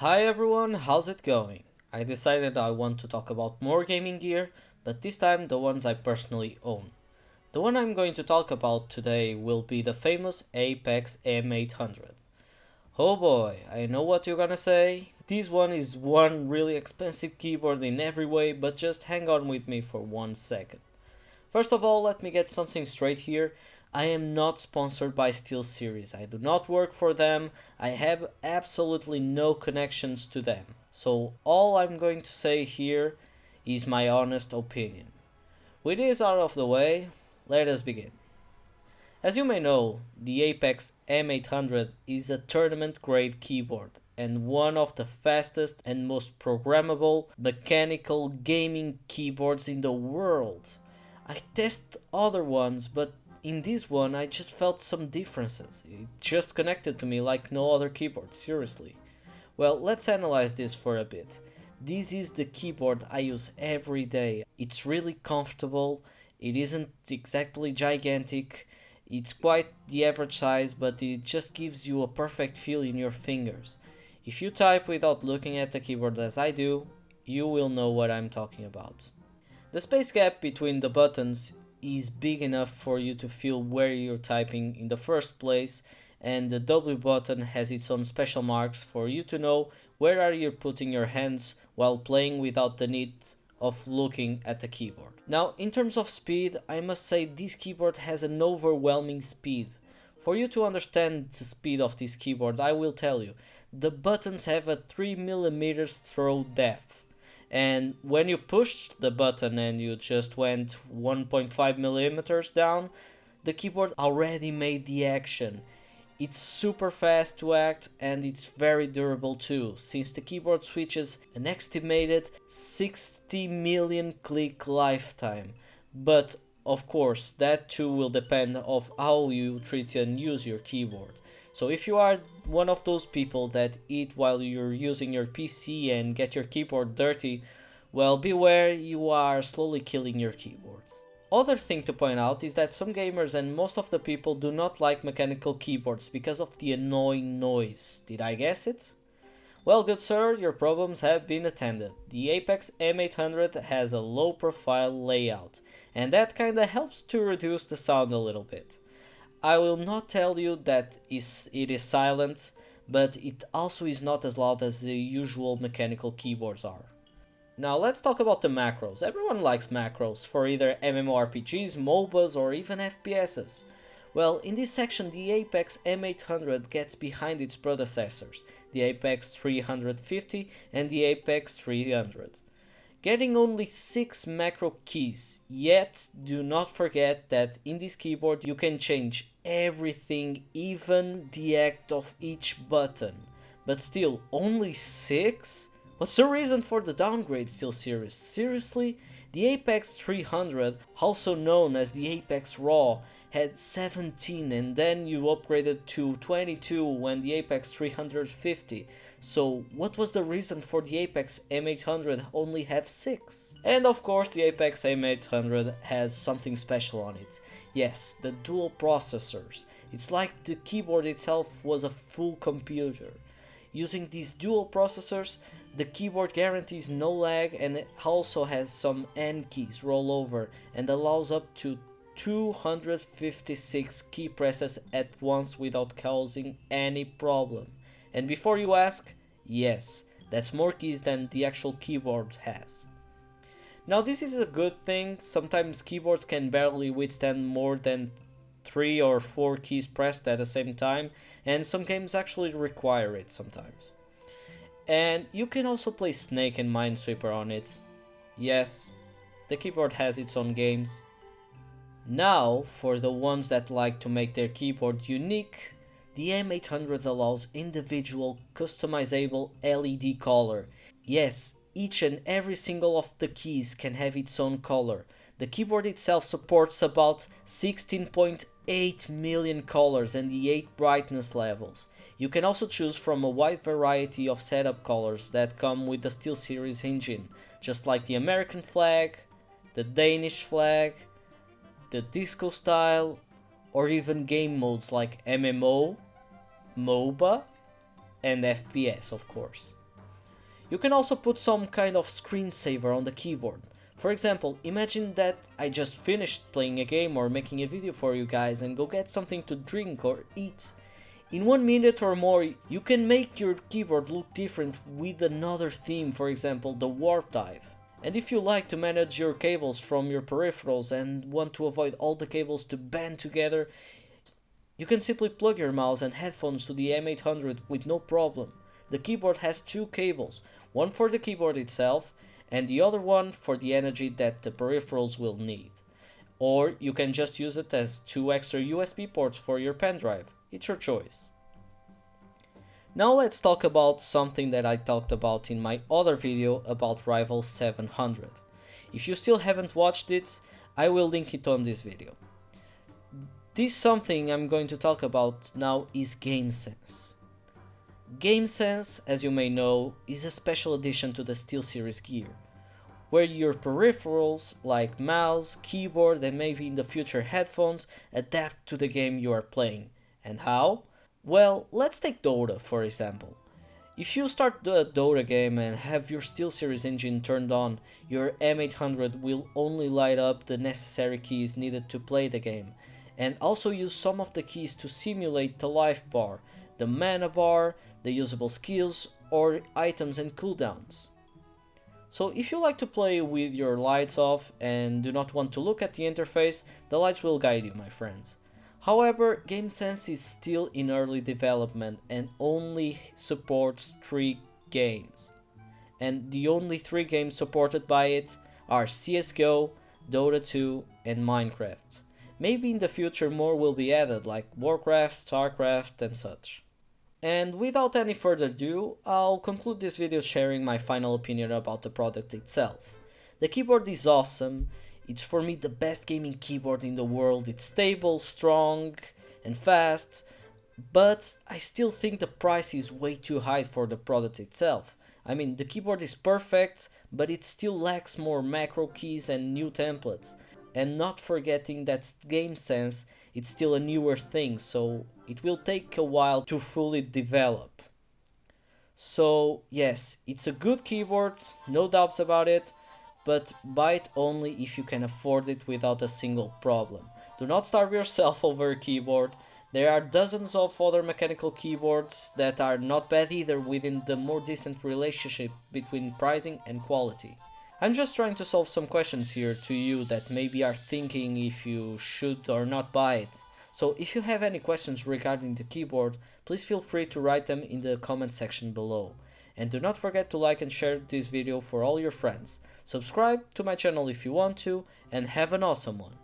Hi everyone, how's it going? I decided I want to talk about more gaming gear, but this time the ones I personally own. The one I'm going to talk about today will be the famous Apex M800. Oh boy, I know what you're gonna say. This one is one really expensive keyboard in every way, but just hang on with me for 1 second. First of all, let me get something straight here. I am not sponsored by SteelSeries. I do not work for them. I have absolutely no connections to them. So all I'm going to say here is my honest opinion. With this out of the way, let us begin. As you may know, the Apex M800 is a tournament grade keyboard and one of the fastest and most programmable mechanical gaming keyboards in the world. I tested other ones, but in this one I just felt some differences. It just connected to me like no other keyboard, seriously. Well, let's analyze this for a bit. This is the keyboard I use every day. It's really comfortable, it isn't exactly gigantic, it's quite the average size, but it just gives you a perfect feel in your fingers. If you type without looking at the keyboard as I do, you will know what I'm talking about. The space gap between the buttons is big enough for you to feel where you're typing in the first place, and the W button has its own special marks for you to know where are you putting your hands while playing without the need of looking at the keyboard. Now, in terms of speed, I must say this keyboard has an overwhelming speed. For you to understand the speed of this keyboard, I will tell you. The buttons have a 3 mm throw depth, and when you pushed the button and you just went 1.5 millimeters down, the keyboard already made the action. It's super fast to act and it's very durable too, since the keyboard switches an estimated 60 million click lifetime. But of course, that too will depend of how you treat and use your keyboard. So if you are one of those people that eat while you're using your PC and get your keyboard dirty, well, beware, you are slowly killing your keyboard. Other thing to point out is that some gamers and most of the people do not like mechanical keyboards because of the annoying noise. Did I guess it? Well, good sir, your problems have been attended. The Apex M800 has a low profile layout, and that kinda helps to reduce the sound a little bit. I will not tell you that it is silent, but it also is not as loud as the usual mechanical keyboards are. Now let's talk about the macros. Everyone likes macros for either MMORPGs, MOBAs or even FPSs. Well, in this section the Apex M800 gets behind its predecessors, the Apex 350 and the Apex 300. Getting only 6 macro keys, yet do not forget that in this keyboard you can change everything, even the act of each button. But still, only 6? What's the reason for the downgrade, SteelSeries? Seriously? The Apex 300, also known as the Apex Raw, had 17 and then you upgraded to 22 when the Apex 350. So what was the reason for the Apex M800 only have 6? And of course the Apex M800 has something special on it. Yes, the dual processors. It's like the keyboard itself was a full computer. Using these dual processors, the keyboard guarantees no lag, and it also has some N keys rollover and allows up to 256 key presses at once without causing any problem. And before you ask, yes, that's more keys than the actual keyboard has. Now this is a good thing. Sometimes keyboards can barely withstand more than 3 or 4 keys pressed at the same time, and some games actually require it sometimes. And you can also play Snake and Minesweeper on it. Yes, the keyboard has its own games. Now, for the ones that like to make their keyboard unique, the M800 allows individual customizable LED color. Yes, each and every single of the keys can have its own color. The keyboard itself supports about 16.8 million colors and the 8 brightness levels. You can also choose from a wide variety of setup colors that come with the SteelSeries engine, just like the American flag, the Danish flag, the disco style, or even game modes like MMO, MOBA, and FPS, of course. You can also put some kind of screensaver on the keyboard. For example, imagine that I just finished playing a game or making a video for you guys and go get something to drink or eat. In 1 minute or more, you can make your keyboard look different with another theme, for example, the warp dive. And if you like to manage your cables from your peripherals and want to avoid all the cables to band together, you can simply plug your mouse and headphones to the M800 with no problem. The keyboard has 2 cables, one for the keyboard itself and the other one for the energy that the peripherals will need. Or you can just use it as 2 extra USB ports for your pen drive. It's your choice. Now let's talk about something that I talked about in my other video about Rival 700. If you still haven't watched it, I will link it on this video. This something I'm going to talk about now is GameSense. GameSense, as you may know, is a special addition to the SteelSeries gear, where your peripherals like mouse, keyboard and maybe in the future headphones adapt to the game you are playing. And how? Well, let's take Dota for example. If you start the Dota game and have your SteelSeries engine turned on, your M800 will only light up the necessary keys needed to play the game, and also use some of the keys to simulate the life bar, the mana bar, the usable skills or items and cooldowns. So if you like to play with your lights off and do not want to look at the interface, the lights will guide you, my friends. However, GameSense is still in early development and only supports 3 games. And the only 3 games supported by it are CSGO, Dota 2 and Minecraft. Maybe in the future more will be added like Warcraft, Starcraft and such. And without any further ado, I'll conclude this video sharing my final opinion about the product itself. The keyboard is awesome. It's for me the best gaming keyboard in the world. It's stable, strong and fast, but I still think the price is way too high for the product itself. I mean, the keyboard is perfect, but it still lacks more macro keys and new templates. And not forgetting that GameSense it's still a newer thing, so it will take a while to fully develop. So yes, it's a good keyboard, no doubts about it, but buy it only if you can afford it without a single problem. Do not starve yourself over a keyboard. There are dozens of other mechanical keyboards that are not bad either within the more decent relationship between pricing and quality. I'm just trying to solve some questions here to you that maybe are thinking if you should or not buy it. So if you have any questions regarding the keyboard, please feel free to write them in the comment section below. And do not forget to like and share this video for all your friends. Subscribe to my channel if you want to, and have an awesome one.